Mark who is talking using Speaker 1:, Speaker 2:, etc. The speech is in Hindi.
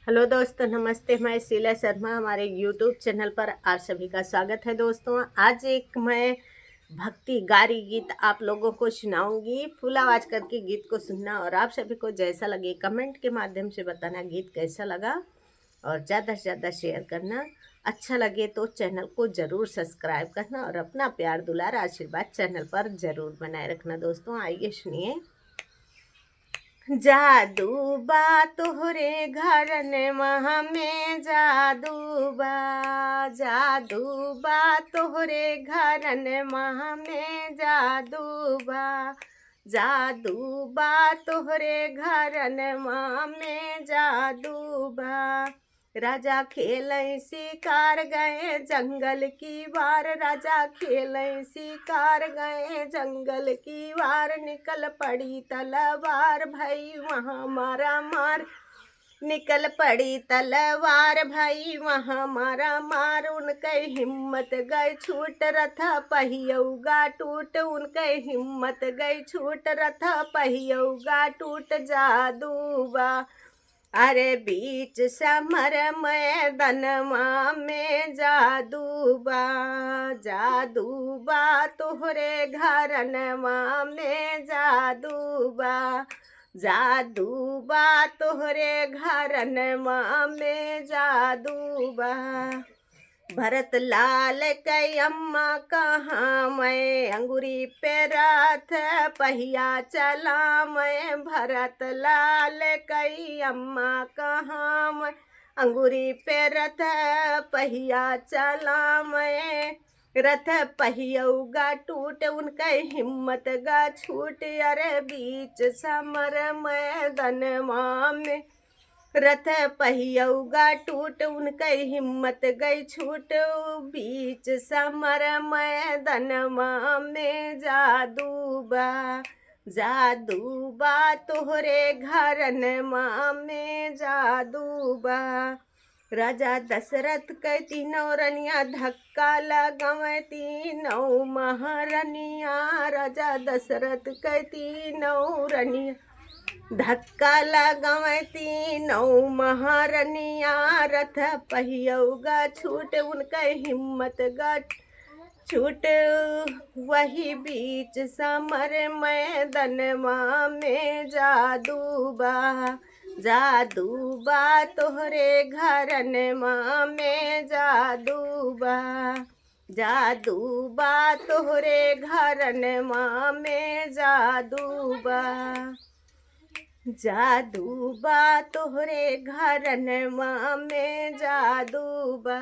Speaker 1: हेलो दोस्तों, नमस्ते। मैं शीला शर्मा, हमारे यूट्यूब चैनल पर आप सभी का स्वागत है। दोस्तों, आज एक मैं भक्ति गारी गीत आप लोगों को सुनाऊंगी। फुल आवाज़ करके गीत को सुनना और आप सभी को जैसा लगे कमेंट के माध्यम से बताना गीत कैसा लगा, और ज़्यादा से ज़्यादा शेयर करना। अच्छा लगे तो चैनल को ज़रूर सब्सक्राइब करना और अपना प्यार दुलार आशीर्वाद चैनल पर ज़रूर बनाए रखना। दोस्तों, आइए सुनिए। जादू बा तोहरे घरन महा में जादू बा तोहरे घरन महा में जादू बा तोहरे घरन महा में जादू बा। राजा खेलें शिकार गए जंगल की वार, राजा खेलें शिकार गए जंगल की वार, निकल पड़ी तलवार भाई वहाँ मारा मार, निकल पड़ी तलवार भाई वहाँ मारा मार। उनके हिम्मत गए छूट रथ पहियौगा टूट, उनके हिम्मत गई छूट रथ पहियौगा टूट। जादू बा अरे बीच समर मैदानमा में जादू बा तोहरे घरनमा में जादू बा तोहरे घरनमा में जादू बा। भरत लाल कई अम्मा कहाँ मैं अंगूरी पे रथ पहिया चला मैं, भरत लाल कई अम्मा कहाँ मैं अंगूरी पे रथ पहिया चला मैं। रथ पहियौगा टूट उनके हिम्मत गा छूट, अरे बीच समर मैदानमा में रथ पहियौगा टूट, उनके हिम्मत गई छूट। बीच समर मैदानमा में जादू बा तोहरे घरनमा में जादू बा। राजा दशरथ के तीनों रनिया धक्का लगावे तीनों महारनिया, राजा दशरथ के तीनों रनिया धक्का लगावे तीनों महारनिया। रथ पहियौगा छूट उनके हिम्मत गा छूट, वही बीच समर मैदानमा में जादू बा तोहरे घरनमा में जादू बा तोहरे घरनमा में जादू बा तोहरे घरनमा में जादू बा।